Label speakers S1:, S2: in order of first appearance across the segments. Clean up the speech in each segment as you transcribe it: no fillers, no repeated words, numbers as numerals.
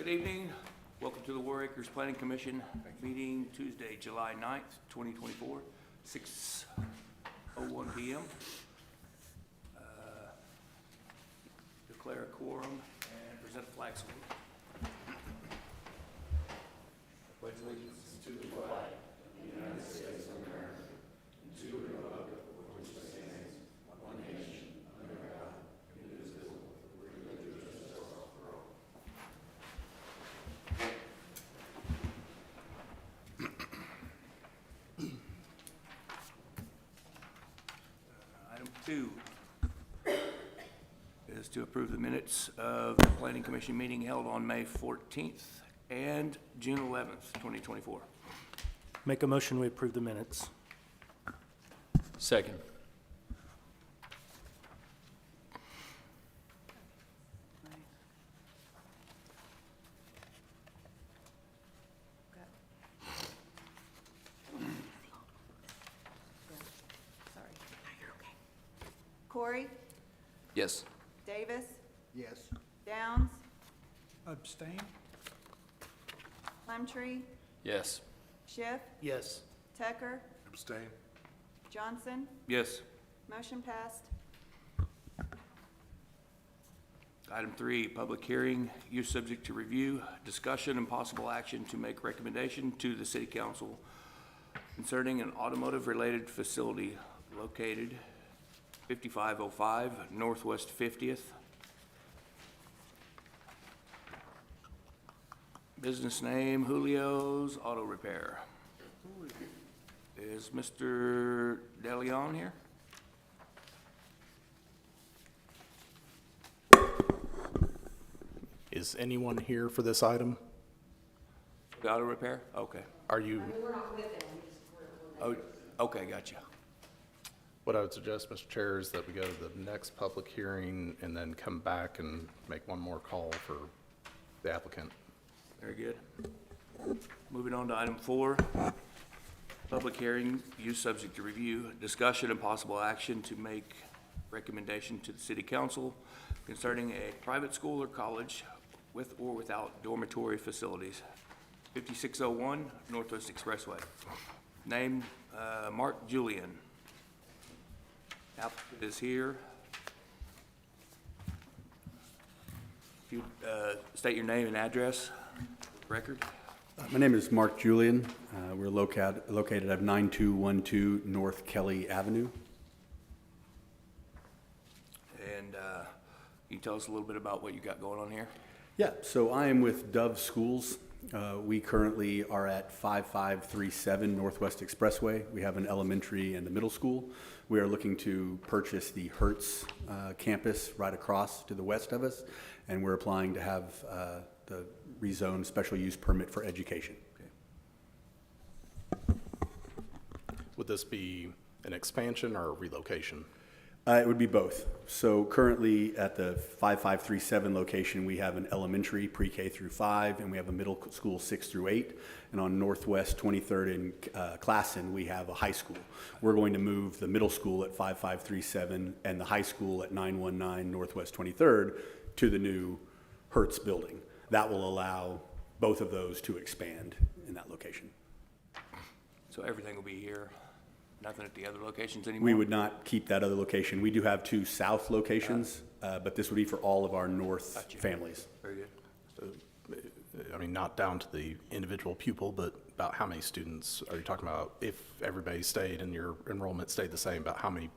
S1: evening. Welcome to the Warr Planning Commission meeting Tuesday, July 9th, 2024, 6:01 p.m. Declare a quorum and present a flag salute. Pledge allegiance to the flag of the United States of America and to the republic for which it stands, one nation, under God, indivisible, with liberty and justice for all. Item 2 is to approve the minutes of the Planning Commission meeting held on May 14th and June 11th, 2024.
S2: Make a motion, we approve the minutes.
S3: Second.
S4: Corey,
S3: Yes.
S4: Davis,
S5: Yes.
S4: Downs,
S5: Abstain?
S4: Plumtree,
S3: Yes.
S4: Schiff,
S2: Yes.
S4: Tucker,
S5: Abstain.
S4: Johnson.
S1: Yes.
S4: Motion passed.
S1: Item 3, public hearing, use subject to review, discussion, and possible action to make recommendation to the City Council concerning an automotive-related facility located 5505 Northwest 50th. Business name, Julio's Auto Repair. Is Mr. DeLeon here?
S6: Is anyone here for this item?
S1: The auto repair? Okay.
S6: Are you,
S1: Oh, okay, gotcha.
S6: what I would suggest, Mr. Chair, is that we go to the next public hearing and then come back and make one more call for the applicant.
S1: Very good. Moving on to item 4, public hearing, use subject to review, discussion and possible action to make recommendation to the City Council concerning a private school or college with or without dormitory facilities, 5601 Northwest Expressway. Name, Mark Julian. Applicant is here. If you state your name and address, record.
S7: My name is Mark Julian. We're located at 9212 North Kelly Avenue.
S1: And can you tell us a little bit about what you got going on here?
S7: Yeah, so I am with Dove Schools. We currently are at 5537 Northwest Expressway. We have an elementary and a middle school. We are looking to purchase the Hertz campus right across to the west of us, and we're applying to have the rezoned special use permit for education.
S6: Would this be an expansion or a relocation?
S7: It would be both. So currently at the 5537 location, we have an elementary pre-K through 5, and we have a middle school 6 through 8. And on Northwest 23rd and Classen, we have a high school. We're going to move the middle school at 5537 and the high school at 919 Northwest 23rd to the new Hertz building. That will allow both of those to expand in that location.
S1: So everything will be here, nothing at the other locations anymore?
S7: We would not keep that other location. We do have 2 south locations, but this would be for all of our north
S1: Gotcha.
S7: families.
S1: Very good.
S6: I mean, not down to the individual pupil, but about how many students are you talking about? If everybody stayed and your enrollment stayed the same, about how many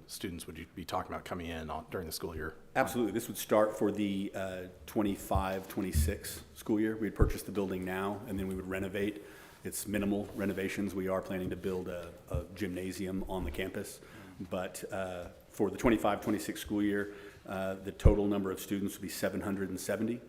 S6: students would you be talking about coming in during the school year?
S7: Absolutely. This would start for the 25-26 school year. We'd purchase the building now, and then we would renovate. It's minimal renovations. We are planning to build a gymnasium on the campus. But for the 25-26 school year, the total number of students would be 770.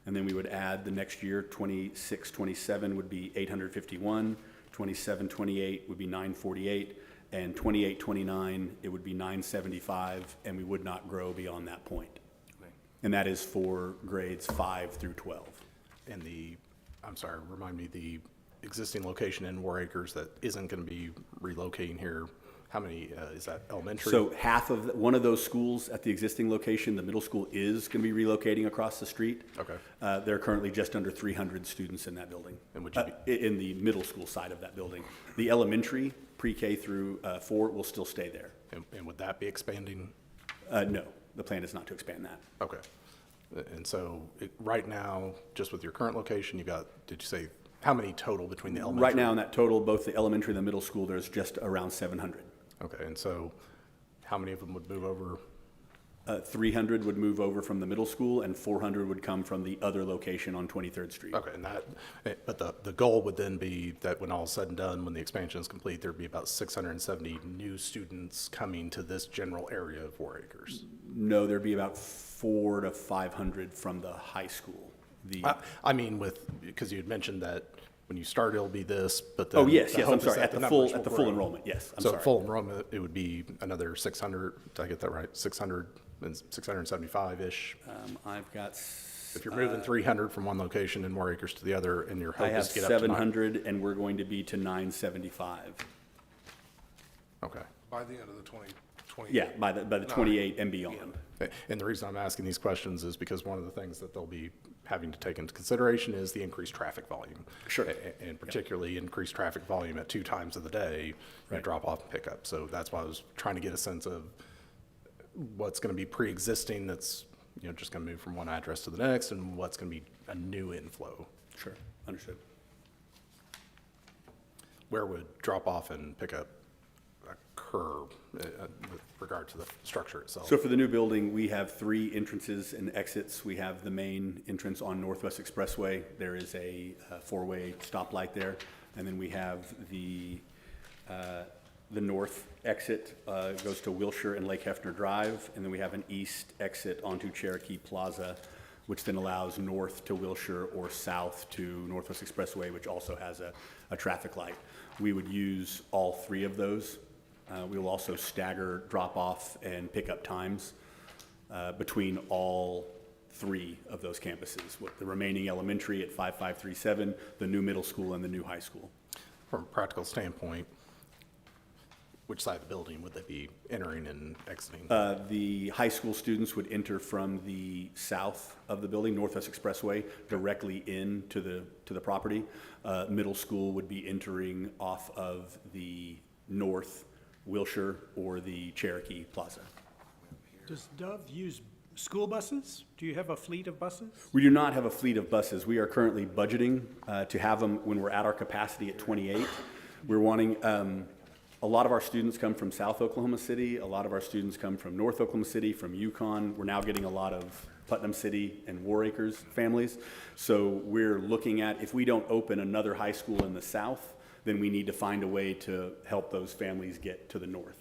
S7: And then we would add the next year, 26-27 would be 851, 27-28 would be 948, and 28-29, it would be 975, and we would not grow beyond that point.
S1: Okay.
S7: And that is for grades 5 through 12.
S6: And I'm sorry, remind me, the existing location in Warr Acres that isn't going to be relocating here, How many, is that elementary?
S7: So half of, one of those schools at the existing location, the middle school is going to be relocating across the street.
S6: Okay.
S7: There are currently just under 300 students in that building.
S6: And would you
S7: In the middle school side of that building. The elementary, pre-K through 4, will still stay there.
S6: And would that be expanding?
S7: No, the plan is not to expand that.
S6: Okay. And so right now, just with your current location, you got, did you say, how many total between the elementary?
S7: Right now in that total, both the elementary and the middle school, there's just around 700.
S6: Okay, and so how many of them would move over?
S7: 300 would move over from the middle school, and 400 would come from the other location on 23rd Street.
S6: Okay, and that, but the goal would then be that when all is said and done, when the expansion is complete, there'd be about 670 new students coming to this general area of Warr Acres.
S7: No, there'd be about 400 to 500 from the high school.
S6: I mean, because you had mentioned that when you start, it'll be this, but then.
S7: Oh, yes,
S6: the
S7: yes, I'm
S6: hope is
S7: sorry,
S6: that
S7: at the
S6: numbers
S7: full
S6: will grow.
S7: enrollment, yes, I'm
S6: So
S7: sorry.
S6: at full enrollment, it would be another 600, did I get that right? 600 and 675-ish?
S7: I've got,
S6: If you're moving 300 from one location in Warr Acres to the other, and your
S7: I
S6: hope
S7: have
S6: is to get up to
S7: 700, and we're going to be to 975.
S6: Okay.
S8: By the end of the 2020.
S7: Yeah, by the 28 and beyond.
S6: And the reason I'm asking these questions is because one of the things that they'll be having to take into consideration is the increased traffic volume.
S7: Sure.
S6: And particularly increased traffic volume at 2 times of the day,
S7: Right.
S6: drop off and pick up. So that's why I was trying to get a sense of what's going to be pre-existing that's, just going to move from one address to the next, and what's going to be a new inflow.
S7: Sure, understood.
S6: Where would drop off and pick up occur with regard to the structure itself?
S7: So for the new building, we have 3 entrances and exits. We have the main entrance on Northwest Expressway. There is a 4-way stoplight there. And then we have the north exit goes to Wilshire and Lake Hefner Drive. And then we have an east exit onto Cherokee Plaza, which then allows north to Wilshire or south to Northwest Expressway, which also has a traffic light. We would use all 3 of those. We will also stagger drop-off and pickup times between all 3 of those campuses, with the remaining elementary at 5537, the new middle school, and the new high school.
S6: From a practical standpoint, which side of the building would they be entering and exiting?
S7: The high school students would enter from the south of the building, Northwest Expressway, directly into the property. Middle school would be entering off of the north Wilshire or the Cherokee Plaza.
S5: Does Dove use school buses? Do you have a fleet of buses?
S7: We do not have a fleet of buses. We are currently budgeting to have them when we're at our capacity at 28. We're wanting, a lot of our students come from South Oklahoma City. A lot of our students come from North Oklahoma City, from Yukon. We're now getting a lot of Putnam City and Warr Acres families. So we're looking at, if we don't open another high school in the south, then we need to find a way to help those families get to the north.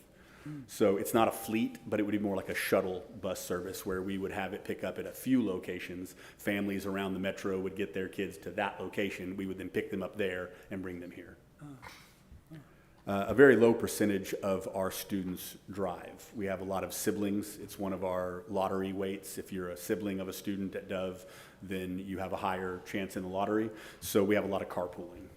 S7: So it's not a fleet, but it would be more like a shuttle bus service where we would have it pick up at a few locations. Families around the metro would get their kids to that location. We would then pick them up there and bring them here. A very low percentage of our students drive. We have a lot of siblings. It's one of our lottery weights. If you're a sibling of a student at Dove, then you have a higher chance in the lottery. So we have a lot of carpooling.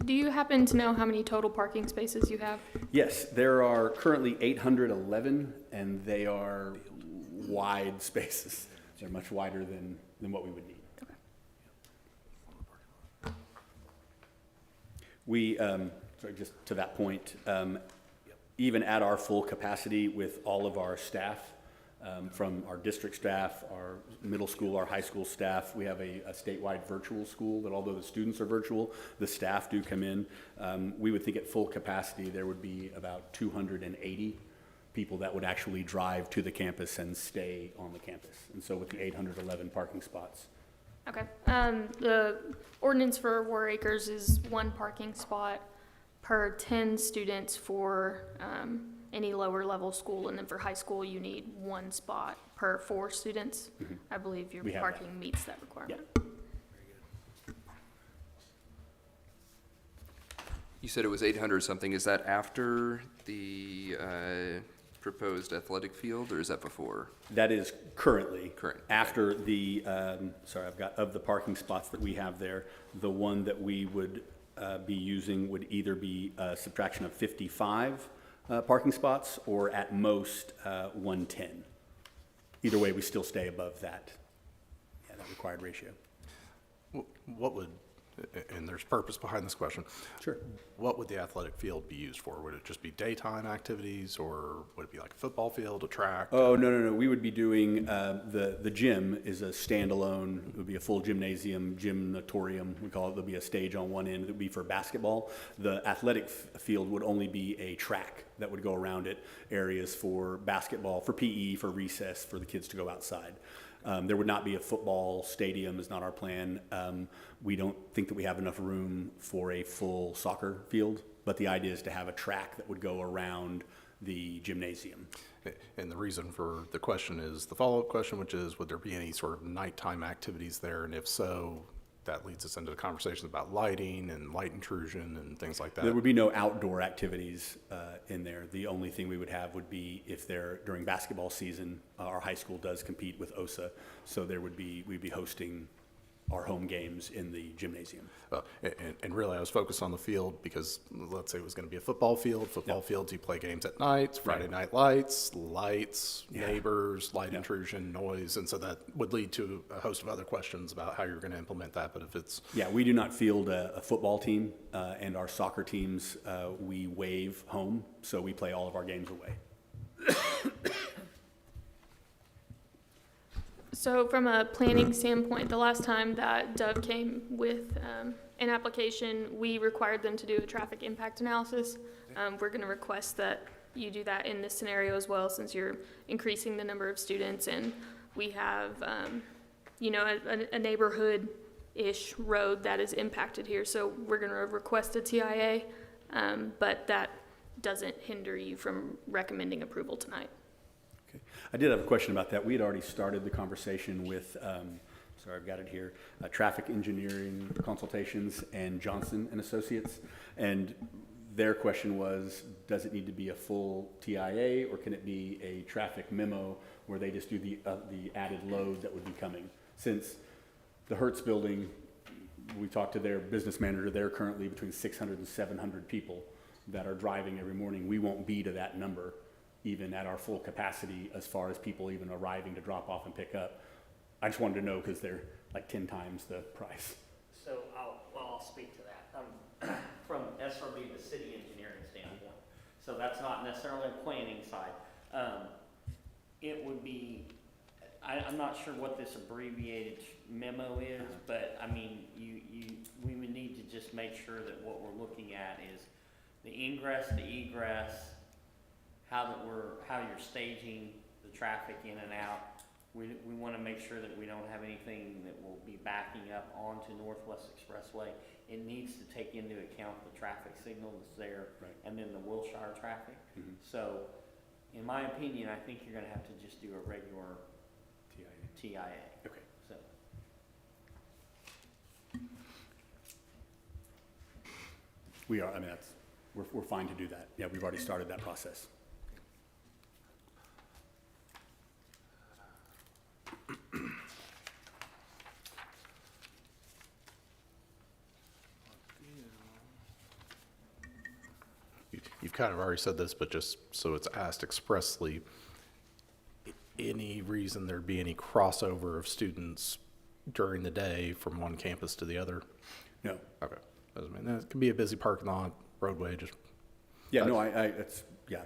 S9: Do you happen to know how many total parking spaces you have?
S7: Yes, there are currently 811, and they are wide spaces. They're much wider than what we would need. We, sorry, just to that point, even at our full capacity with all of our staff, from our district staff, our middle school, our high school staff, we have a statewide virtual school that although the students are virtual, the staff do come in. We would think at full capacity there would be about 280 people that would actually drive to the campus and stay on the campus. And so with the 811 parking spots.
S9: Okay. The ordinance for Warr Acres is 1 parking spot per 10 students for any lower level school, and then for high school, you need 1 spot per 4 students. I believe your
S7: We have
S9: parking
S7: that.
S9: meets that requirement.
S3: You said it was 800 something. Is that after the proposed athletic field, or is that before?
S7: That is currently.
S3: Current, okay.
S7: After the, of the parking spots that we have there, the one that we would be using would either be a subtraction of 55 parking spots or at most 110. Either way, we still stay above that required ratio.
S6: What would, and there's purpose behind this question.
S7: Sure.
S6: What would the athletic field be used for? Would it just be daytime activities, or would it be like a football field, a track?
S7: Oh, no. We would be doing, the gym is a standalone, it would be a full gymnasium, gymnatorium, we call it. There'll be a stage on one end that would be for basketball. The athletic field would only be a track that would go around it, areas for basketball, for PE, for recess, for the kids to go outside. There would not be a football stadium, is not our plan. We don't think that we have enough room for a full soccer field, but the idea is to have a track that would go around the gymnasium.
S6: And the reason for the question is the follow-up question, which is, would there be any sort of nighttime activities there? And if so, that leads us into the conversation about lighting and light intrusion and things like that.
S7: There would be no outdoor activities in there. The only thing we would have would be if they're during basketball season. Our high school does compete with OSA, so we'd be hosting our home games in the gymnasium.
S6: And really, I was focused on the field because let's say it was going to be a football field. Football fields, you play games at night, Friday night lights, neighbors, light intrusion, noise. And so that would lead to a host of other questions about how you're going to implement that. But if it's...
S7: Yeah, we do not field a football team, and our soccer teams, we waive home, so we play all of our games away.
S9: So from a planning standpoint, the last time that Dove came with an application, we required them to do a traffic impact analysis. We're going to request that you do that in this scenario as well, since you're increasing the number of students, and we have, a neighborhood-ish road that is impacted here. So we're going to request a TIA, but that doesn't hinder you from recommending approval tonight.
S7: Okay. I did have a question about that. We had already started the conversation with, I've got it here, Traffic Engineering Consultations and Johnson and Associates. And their question was, does it need to be a full TIA, or can it be a traffic memo where they just do the added load that would be coming? Since the Hertz building, we talked to their business manager, they're currently between 600 and 700 people that are driving every morning. We won't be to that number even at our full capacity as far as people even arriving to drop off and pick up. I just wanted to know because they're like 10 times the price.
S10: So I'll speak to that. From SRB, the city engineering standpoint. So that's not necessarily a planning side. It would be, I'm not sure what this abbreviated memo is, but I mean, we would need to just make sure that what we're looking at is the ingress, the egress, how you're staging the traffic in and out. We want to make sure that we don't have anything that will be backing up onto Northwest Expressway. It needs to take into account the traffic signal that's there,
S7: Right. And
S10: then the Wilshire traffic.
S7: Mhm.
S10: So, in my opinion, I think you're going to have to just do a regular TIA.
S7: Okay.
S10: So,
S7: We are, we're fine to do that. Yeah, we've already started that process.
S6: You've kind of already said this, but just so it's asked expressly, any reason there'd be any crossover of students during the day from one campus to the other?
S7: No.
S6: Okay. That could be a busy parking lot, roadway, just...
S7: Yeah, no,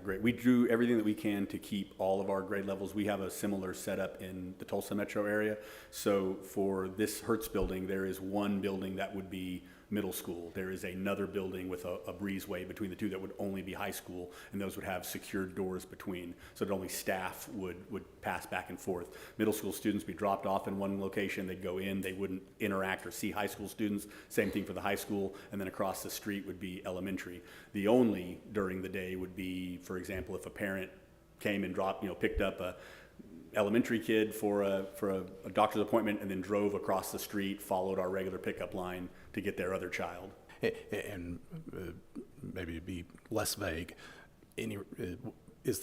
S7: great. We do everything that we can to keep all of our grade levels. We have a similar setup in the Tulsa metro area. So for this Hertz building, there is one building that would be middle school. There is another building with a breezeway between the two that would only be high school, and those would have secured doors between, so that only staff would pass back and forth. Middle school students would be dropped off in one location, they'd go in, they wouldn't interact or see high school students. Same thing for the high school, and then across the street would be elementary. The only during the day would be, for example, if a parent came and picked up a elementary kid for a doctor's appointment and then drove across the street, followed our regular pickup line to get their other child.
S6: And maybe to be less vague, is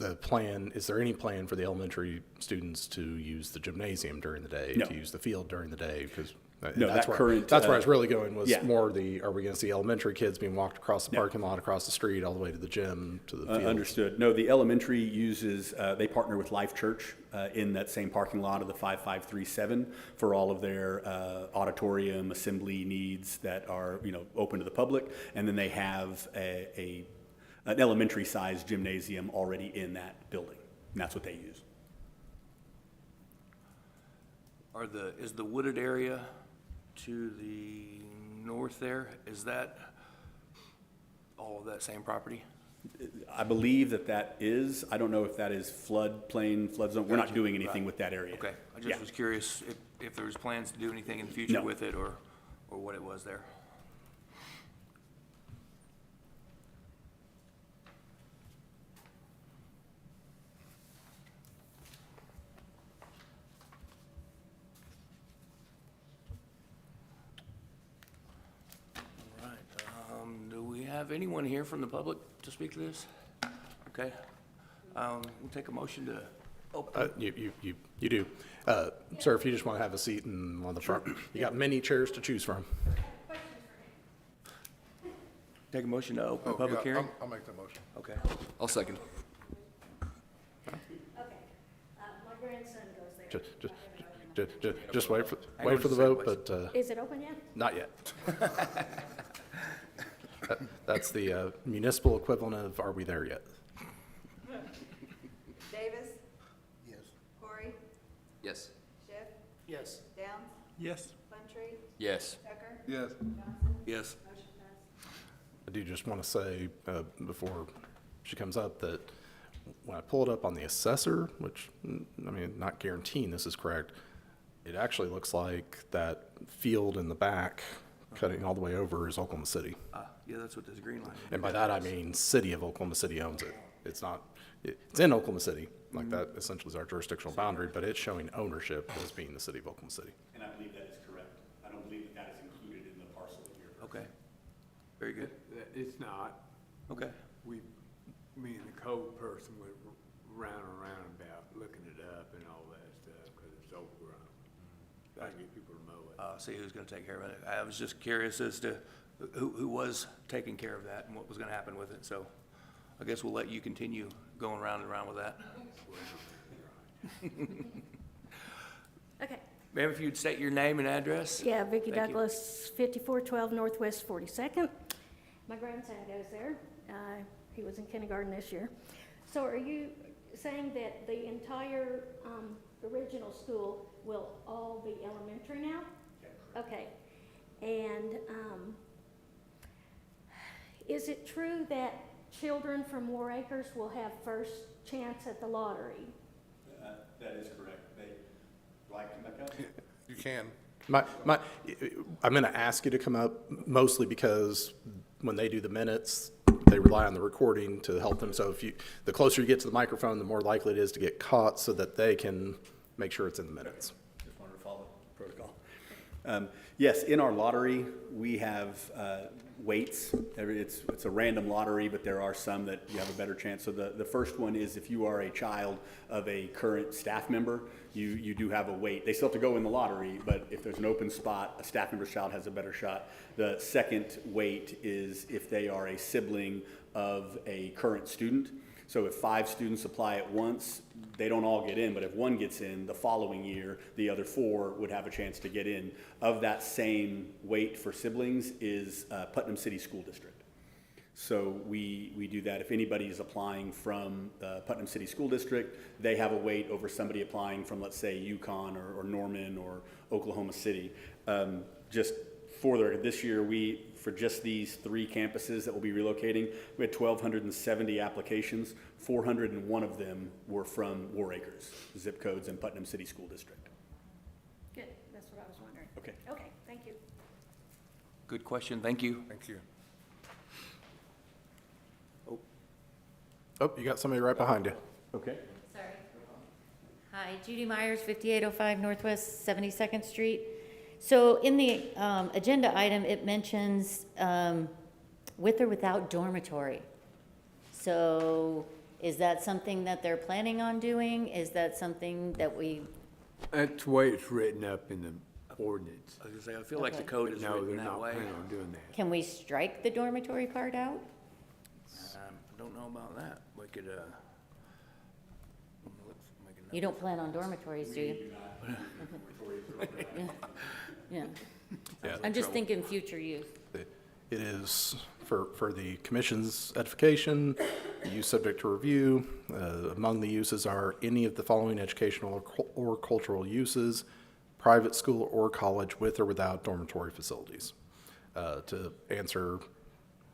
S6: there any plan for the elementary students to use the gymnasium during the day?
S7: No.
S6: To use the field during the day? Because
S7: No,
S6: that's
S7: that
S6: where,
S7: current,
S6: that's where I was really going, was
S7: yeah.
S6: more are we gonna see elementary kids being walked across the
S7: No.
S6: parking lot, across the street, all the way to the gym, to the field?
S7: Understood. No, the elementary uses, they partner with Life Church in that same parking lot of the 5537 for all of their auditorium assembly needs that are, open to the public. And then they have an elementary-sized gymnasium already in that building, and that's what they use.
S1: Is the wooded area to the north there, is that all of that same property?
S7: I believe that is, I don't know if that is floodplain, flood zone. We're not
S1: Gotcha.
S7: doing anything
S1: Right.
S7: with that area.
S1: Okay, I
S7: Yeah.
S1: just was curious if there was plans to do anything in the future
S7: No.
S1: with it, or what it was there. All right, do we have anyone here from the public to speak to this? Okay, we'll take a motion to open.
S6: You do. Sir, if you just want to have a seat in one of the front, you got many chairs to choose from.
S1: Take a motion to open
S8: Oh,
S1: the public
S8: yeah,
S1: hearing?
S8: I'll make that motion.
S1: Okay.
S3: I'll second.
S11: Okay, my grandson goes there.
S6: Just wait for
S1: Hang on
S6: the
S1: just a
S6: vote,
S1: second,
S6: but
S11: Is it open yet?
S6: not yet. That's the municipal equivalent of, are we there yet?
S4: Davis,
S8: Yes.
S4: Corey,
S3: Yes.
S4: Schiff,
S2: Yes.
S4: Downs,
S5: Yes.
S4: Plumtree,
S3: Yes.
S4: Tucker,
S8: Yes.
S4: Johnson.
S1: Yes.
S4: Motion passed.
S6: I do just want to say, before she comes up, that when I pull it up on the assessor, which, not guaranteeing this is correct, it actually looks like that field in the back, cutting all the way over, is Oklahoma City.
S1: Yeah, that's what this green line is.
S6: And by that, I mean city of Oklahoma City owns it. It's not, it's in Oklahoma City, like that essentially is our jurisdictional boundary, but it's showing ownership as being the city of Oklahoma City.
S7: And I believe that is correct. I don't believe that is included in the parcel that you're.
S1: Okay, very good.
S12: It's not.
S1: Okay,
S12: Me and the code person went round and round about looking it up and all that stuff, because it's overgrown. I can get people to mow it.
S1: see who's gonna take care of it. I was just curious as to who was taking care of that and what was gonna happen with it, so I guess we'll let you continue going round and round with that.
S11: Okay,
S1: Ma'am, if you'd state your name and address?
S11: yeah, Vicki
S1: Thank you.
S11: Douglas, 5412 Northwest 42nd. My grandson goes there. He was in kindergarten this year. So are you saying that the entire original school will all be elementary now? Okay. And is it true that children from Warr Acres will have first chance at the lottery?
S7: That is correct. Like to come back up?
S8: You can.
S6: I'm going to ask you to come up mostly because when they do the minutes, they rely on the recording to help them. So the closer you get to the microphone, the more likely it is to get caught so that they can make sure it's in the minutes.
S7: Just wanted to follow protocol. Yes, in our lottery, we have weights. It's a random lottery, but there are some that you have a better chance. So the first one is if you are a child of a current staff member, you do have a weight. They still have to go in the lottery, but if there's an open spot, a staff member's child has a better shot. The second weight is if they are a sibling of a current student. So if 5 students apply at once, they don't all get in, but if one gets in, the following year, the other 4 would have a chance to get in. Of that same weight for siblings is Putnam City School District. So we do that. If anybody is applying from the Putnam City School District, they have a weight over somebody applying from, let's say, Yukon or Norman or Oklahoma City. Just for this year, for just these 3 campuses that we'll be relocating, we had 1,270 applications. 401 of them were from Warr Acres, zip codes in Putnam City School District.
S11: Good, that's what I was wondering.
S7: Okay.
S11: Okay, thank you.
S1: Good question, thank you.
S8: Thank you.
S6: Oh, you got somebody right behind you.
S7: Okay.
S13: Sorry. Hi, Judy Myers, 5805 Northwest 72nd Street. So in the agenda item, it mentions with or without dormitory. So Is that something that they're planning on doing? Is that something that we,
S12: That's the way it's written up in the ordinance.
S1: I was gonna say, I feel like the
S13: Okay.
S1: code is
S12: No,
S1: written
S12: they're
S1: that
S12: not
S1: way.
S12: planning on doing that.
S13: can we strike the dormitory part out?
S1: I don't know about that. We could, make a note.
S13: You don't plan on dormitories, do you? Yeah. Yeah.
S6: Yeah.
S13: I'm just thinking future use.
S6: It is, for the commission's edification, use subject to review. Among the uses are any of the following educational or cultural uses, private school or college with or without dormitory facilities. To answer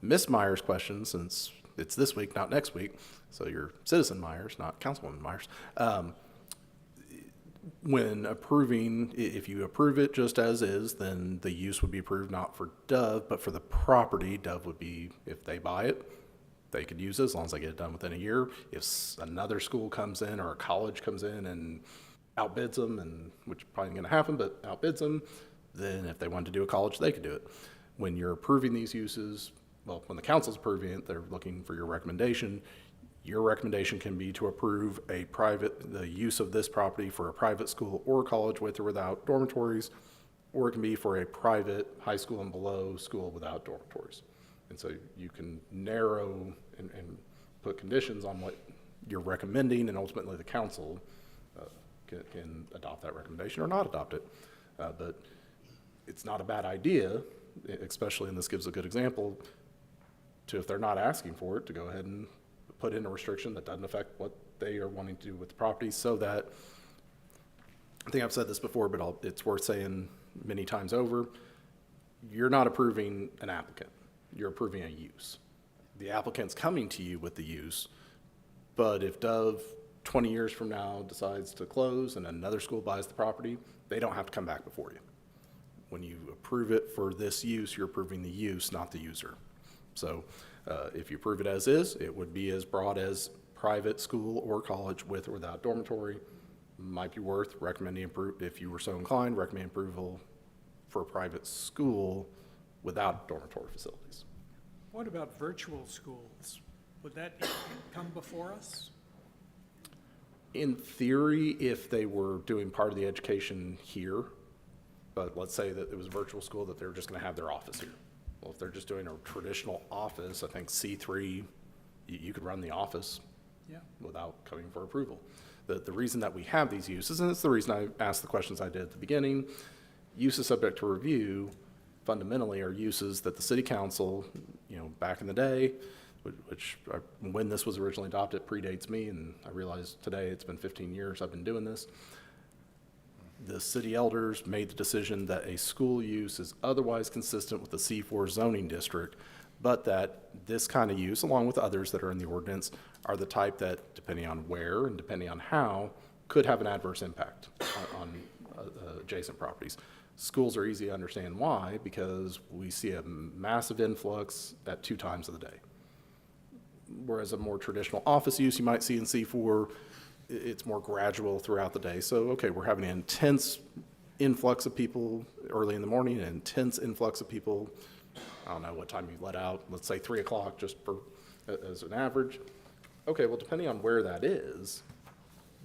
S6: Ms. Myers' question, since it's this week, not next week, so you're Citizen Myers, not Councilwoman Myers, when approving, if you approve it just as is, then the use would be approved not for Dove, but for the property. Dove would be, if they buy it, they could use it as long as they get it done within a year. If another school comes in or a college comes in and outbids them, and which probably ain't gonna happen, but outbids them, then if they wanted to do a college, they could do it. When you're approving these uses, well, when the council's approving it, they're looking for your recommendation. Your recommendation can be to approve the use of this property for a private school or college with or without dormitories, or it can be for a private high school and below school without dormitories. And so you can narrow and put conditions on what you're recommending, and ultimately the council can adopt that recommendation or not adopt it. But it's not a bad idea, especially, and this gives a good example, to, if they're not asking for it, to go ahead and put in a restriction that doesn't affect what they are wanting to do with the property, so that, I think I've said this before, but it's worth saying many times over, you're not approving an applicant, you're approving a use. The applicant's coming to you with the use, but if Dove 20 years from now decides to close and another school buys the property, they don't have to come back before you. When you approve it for this use, you're approving the use, not the user. So if you approve it as is, it would be as broad as private school or college with or without dormitory. Might be worth recommending if you were so inclined, recommend approval for a private school without dormitory facilities.
S5: What about virtual schools? Would that come before us?
S6: In theory, if they were doing part of the education here, but let's say that it was a virtual school that they're just going to have their office here. Well, if they're just doing a traditional office, I think C3, you could run the office without coming for approval. The reason that we have these uses, and it's the reason I asked the questions I did at the beginning, uses subject to review fundamentally are uses that the city council, back in the day, when this was originally adopted, predates me, and I realize today it's been 15 years I've been doing this. The city elders made the decision that a school use is otherwise consistent with the C4 zoning district, but that this kind of use, along with others that are in the ordinance, are the type that, depending on where and depending on how, could have an adverse impact on adjacent properties. Schools are easy to understand why, because we see a massive influx at 2 times of the day. Whereas a more traditional office use you might see in C4, it's more gradual throughout the day. So, okay, we're having an intense influx of people early in the morning, an intense influx of people, I don't know what time you let out, let's say 3 o'clock just as an average. Okay, well, depending on where that is,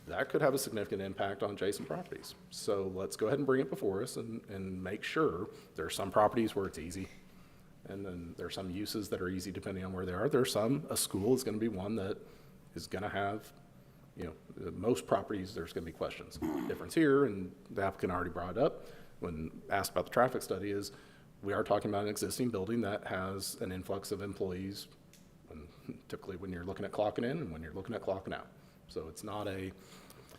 S6: that could have a significant impact on adjacent properties. So let's go ahead and bring it before us and make sure. There are some properties where it's easy, and then there are some uses that are easy depending on where they are. There are some, a school is going to be one that is going to have, most properties, there's going to be questions. Difference here, and the applicant already brought it up when asked about the traffic study, is we are talking about an existing building that has an influx of employees, typically when you're looking at clocking in and when you're looking at clocking out. So it's not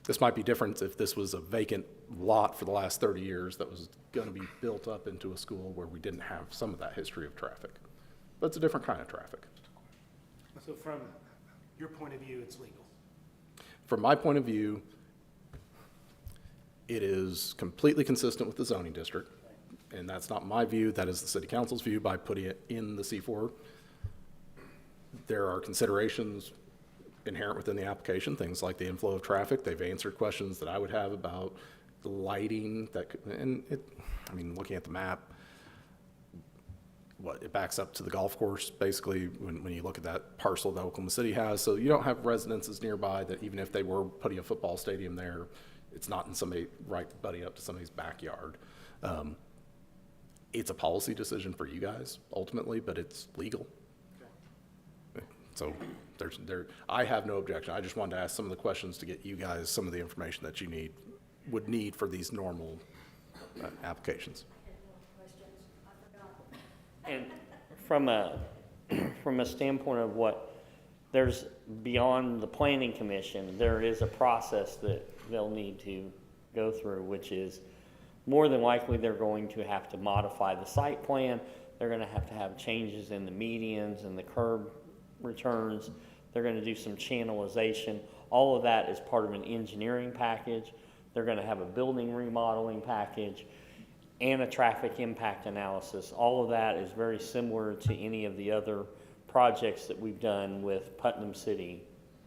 S6: this might be different if this was a vacant lot for the last 30 years that was going to be built up into a school where we didn't have some of that history of traffic. But it's a different kind of traffic.
S2: So from your point of view, it's legal?
S6: From my point of view, it is completely consistent with the zoning district, and that's not my view, that is the city council's view by putting it in the C4. There are considerations inherent within the application, things like the inflow of traffic. They've answered questions that I would have about the lighting, looking at the map, it backs up to the golf course, basically, when you look at that parcel that Oklahoma City has. So you don't have residences nearby that even if they were putting a football stadium there, it's not in somebody, right, buddy up to somebody's backyard. It's a policy decision for you guys ultimately, but it's legal. So I have no objection. I just wanted to ask some of the questions to get you guys some of the information that you would need for these normal applications.
S10: And from a, from a standpoint of what, there's beyond the planning commission, there is a process that they'll need to go through, which is more than likely they're going to have to modify the site plan. They're gonna have to have changes in the medians and the curb returns. They're gonna do some channelization. All of that is part of an engineering package. They're gonna have a building remodeling package and a traffic impact analysis. All of that is very similar to any of the other projects that we've done with Putnam City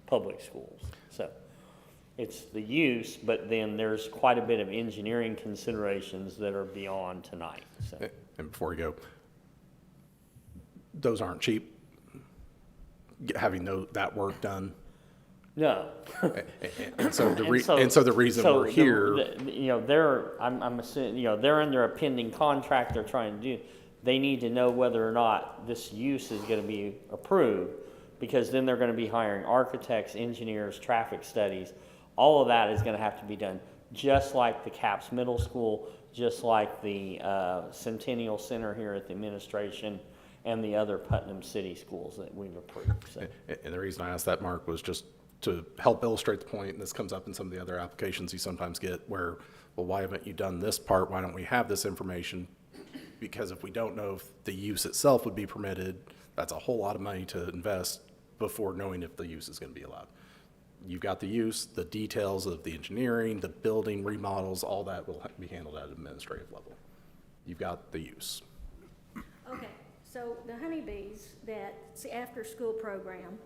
S10: Public Schools. So it's the use, but then there's quite a bit of engineering considerations that are beyond tonight, so.
S6: And before we go, those aren't cheap, having that work done.
S10: No.
S6: And so the reason we're here.
S10: You know, I'm assuming, you know, they're under a pending contract they're trying to do. They need to know whether or not this use is gonna be approved, because then they're gonna be hiring architects, engineers, traffic studies. All of that is gonna have to be done, just like the CAPS Middle School, just like the Centennial Center here at the administration, and the other Putnam City schools that we've approved, so.
S6: And the reason I asked that, Mark, was just to help illustrate the point, and this comes up in some of the other applications you sometimes get where, well, why haven't you done this part? Why don't we have this information? Because if we don't know if the use itself would be permitted, that's a whole lot of money to invest before knowing if the use is going to be allowed. You've got the use, the details of the engineering, the building remodels, all that will be handled at an administrative level. You've got the use.
S11: Okay, so the honeybees, that's the after-school program,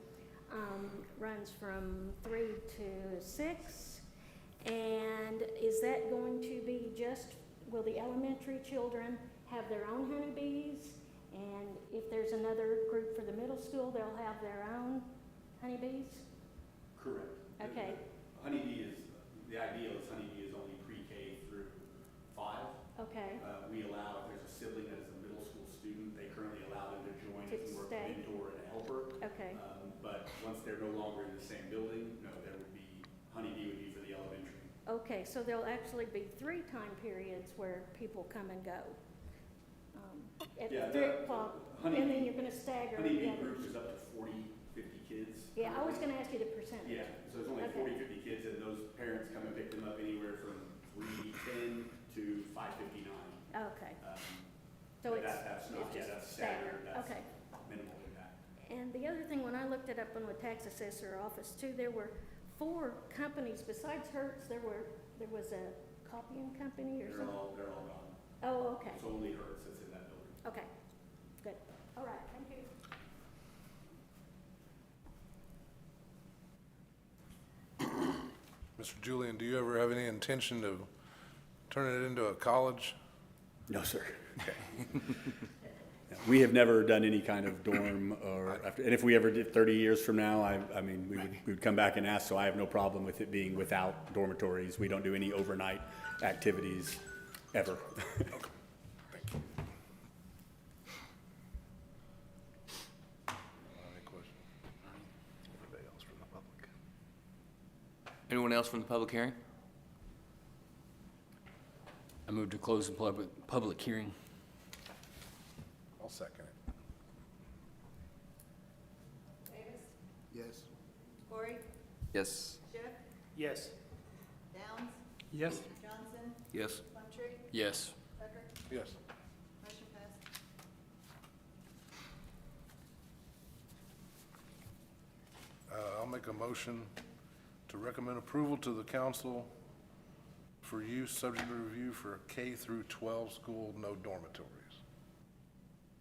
S11: runs from 3 to 6. And is that going to be will the elementary children have their own honeybees? And if there's another group for the middle school, they'll have their own honeybees?
S7: Correct.
S11: Okay.
S7: The ideal is honeybee is only pre-K through 5.
S11: Okay.
S7: We allow, if there's a sibling that is a middle school student, they currently allow them to join
S11: To
S7: as more of a
S11: stay.
S7: mentor and a helper.
S11: Okay.
S7: But once they're no longer in the same building, no, honeybee would be for the elementary.
S11: Okay, so there'll actually be 3 time periods where people come and go.
S7: Yeah,
S11: At 3 o'clock, and then you're gonna stagger the
S7: Honeybee
S11: others.
S7: group is up to 40, 50 kids.
S11: Yeah, I was gonna ask you the percentage.
S7: Yeah, so it's only
S11: Okay.
S7: 40, 50 kids, and those parents come and pick them up anywhere from 3:10 to 5:59.
S11: Okay, so
S7: But
S11: it's.
S7: that's not,
S11: it's
S7: yeah,
S11: just
S7: that's staggered, that's
S11: Okay.
S7: minimal impact.
S11: And the other thing, when I looked it up in the tax assessor office too, there were 4 companies besides Hertz. There was a copying company or
S7: They're
S11: something.
S7: all gone.
S11: Oh, okay,
S7: It's only Hertz that's in that building.
S11: okay, good. All right, thank you.
S8: Mr. Julian, do you ever have any intention of turning it into a college?
S7: No, sir. We have never done any kind of dorm and if we ever did 30 years from now, I mean, we would come back and ask, so I have no problem with it being without dormitories. We don't do any overnight activities ever.
S8: Thank you. Any questions?
S6: Anybody else from the public?
S1: Anyone else from the public hearing?
S14: I move to close the public hearing.
S8: I'll second it.
S4: Davis?
S8: Yes.
S4: Corey?
S3: Yes.
S4: Schiff?
S2: Yes.
S4: Downs?
S5: Yes?
S4: Johnson?
S1: Yes.
S4: Plumtree?
S14: Yes.
S4: Tucker?
S8: Yes.
S4: Motion passed.
S8: I'll make a motion to recommend approval to the council for use subject to review for K through 12 school, no dormitories.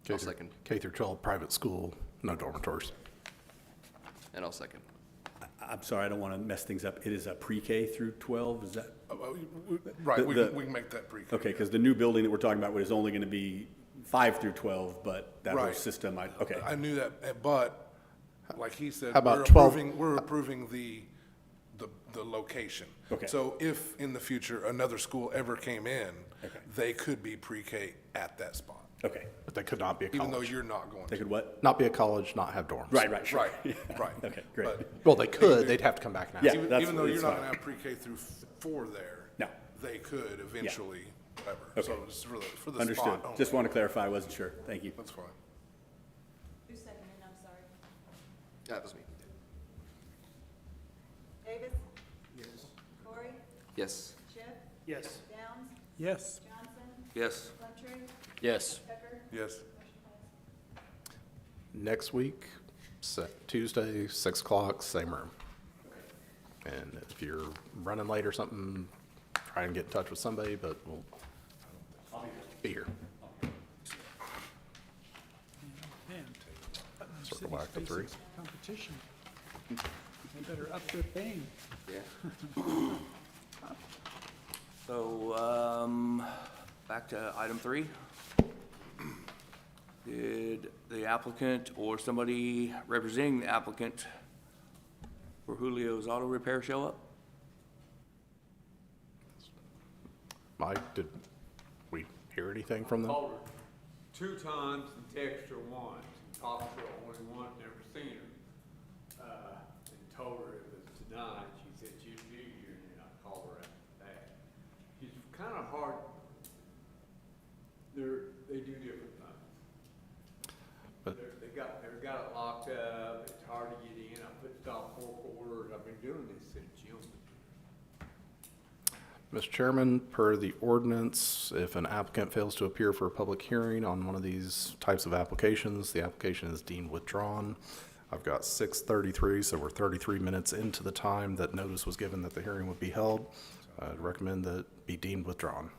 S3: I'll second.
S6: K through 12 private school, no dormitories.
S3: And I'll second.
S7: I'm sorry, I don't want to mess things up. It is a pre-K through 12, is that?
S8: Right,
S7: The-
S8: we can make that pre-K.
S7: Okay, because the new building that we're talking about is only going to be 5 through 12, but that whole
S8: Right.
S7: system, okay.
S8: I knew that, but like he said,
S6: How about
S8: we're
S6: 12?
S8: approving the location.
S7: Okay.
S8: So if in the future another school ever came in,
S7: Okay.
S8: they could be pre-K at that spot,
S7: Okay.
S6: But they could not be a
S8: even though
S6: college.
S8: you're not going
S7: They
S8: to.
S7: could what?
S6: Not be a college, not have dorms.
S7: Right, sure.
S8: Right,
S7: Yeah.
S8: right.
S7: Okay, great.
S8: But
S6: Well, they could, they'd have to come back and ask.
S7: Yeah.
S8: Even
S7: that's-
S8: even though you're
S7: it's
S8: not
S7: fine.
S8: gonna have pre-K through 4 there.
S7: No.
S8: They could eventually, whatever.
S7: Okay.
S8: So it's for the
S7: Understood.
S8: spot only.
S7: Just want to clarify, I wasn't sure. Thank you.
S8: That's fine.
S4: Who's seconding, I'm sorry?
S3: That was me.
S4: Davis? Yes. Corey?
S3: Yes.
S4: Schiff?
S2: Yes.
S4: Downs?
S5: Yes.
S4: Johnson?
S1: Yes.
S4: Plumtree?
S14: Yes.
S4: Tucker?
S8: Yes.
S4: Motion passed.
S6: Next week, Tuesday, 6 o'clock, same room. And if you're running late or something, try and get in touch with somebody, but we'll be here.
S5: Man,
S6: Circle
S5: cities
S6: back to
S5: facing
S6: 3.
S5: competition. They better up their game.
S3: Yeah.
S1: So, back to item 3. Did the applicant or somebody representing the applicant for Julio's Auto Repair show up?
S6: Mike, did we hear anything from them?
S12: Called her 2 times and texted her once, and talked to her only once, never seen her. And told her it was tonight, she said she'd be here, and then I called her after that. She's kind of hard, they do different things.
S6: But-
S12: They've got it locked up, it's hard to get in, I put stop work orders, I've been doing this since June.
S6: Mr. Chairman, per the ordinance, if an applicant fails to appear for a public hearing on one of these types of applications, the application is deemed withdrawn. I've got 6:33, so we're 33 minutes into the time that notice was given that the hearing would be held. I'd recommend that it be deemed withdrawn,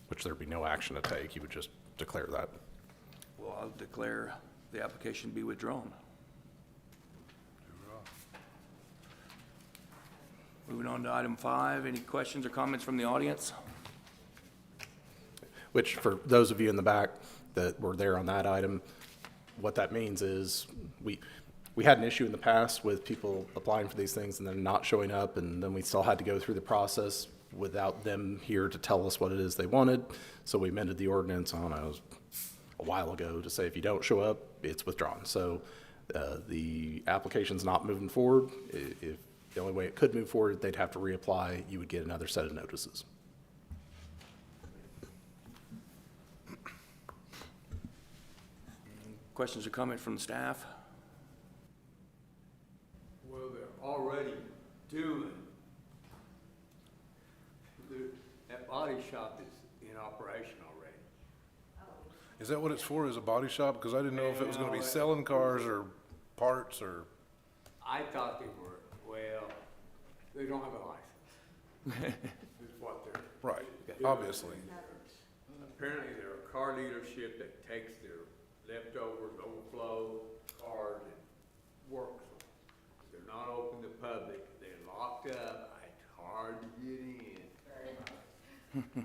S6: which there'd be no action to take. You would just declare that.
S1: Well, I'll declare the application be withdrawn. Moving on to item 5, any questions or comments from the audience?
S6: Which, for those of you in the back that were there on that item, what that means is we had an issue in the past with people applying for these things and then not showing up, and then we still had to go through the process without them here to tell us what it is they wanted. So we amended the ordinance, I don't know, a while ago to say if you don't show up, it's withdrawn. So the application's not moving forward. If the only way it could move forward, they'd have to reapply. You would get another set of notices.
S1: Questions or comments from the staff?
S12: Well, they're already doing, that body shop is in operation already.
S8: Is that what it's for, is a body shop? Because I didn't know if it was gonna be selling cars or parts or,
S12: I thought they were, well, they don't have a license, is what they're.
S8: right,
S12: doing.
S8: obviously.
S12: Apparently, they're a car dealership that takes their leftovers, overflow cars and works them. They're not open to public, they're locked up, it's hard to get in. And,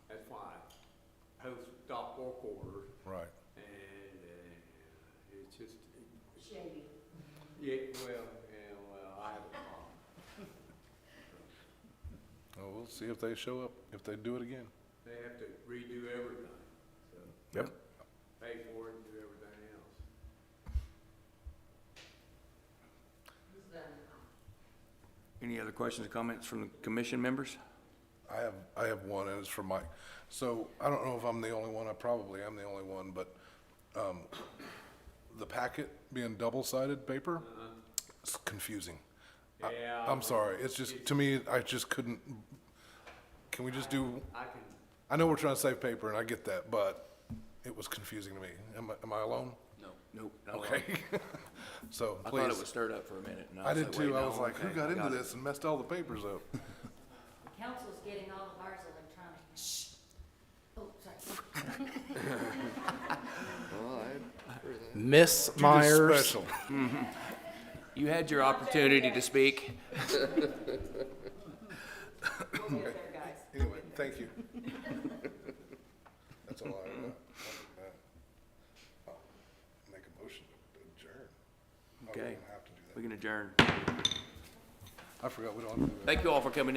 S12: that's why I post stop work orders,
S8: Right.
S12: and, it's just. Shady. Yeah, well, I have a problem.
S8: Well, we'll see if they show up, if they do it again.
S12: They have to redo everything, so.
S6: Yep.
S12: Pay for it and do everything else.
S1: Any other questions or comments from the commission members?
S8: I have one, and it's for Mike. So I don't know if I'm the only one, I probably am the only one, but, the packet being double-sided paper, it's confusing.
S12: Yeah.
S8: I'm sorry, it's just, to me, I just couldn't, can we just do,
S12: I can,
S8: I know we're trying to save paper, and I get that, but it was confusing to me. Am I alone?
S1: No. Nope. not alone.
S8: Okay. So,
S1: I
S8: please.
S1: thought it was stirred up for a minute. and
S8: I did
S1: was
S8: too,
S1: like,
S8: I
S1: wait,
S8: was
S1: no,
S8: like, who
S1: okay,
S8: got
S1: I
S8: into
S1: it.
S8: this and messed all the papers up?
S13: The council's getting all of ours electronic. Shh. Oh, sorry.
S3: Well, I heard that.
S6: Miss
S8: You did
S6: Myers.
S8: special.
S1: You had your opportunity to speak.
S4: We'll get there, guys.
S8: Anyway, thank you.
S1: We can adjourn.
S8: I forgot we don't have to do that.
S1: Thank you all for coming in.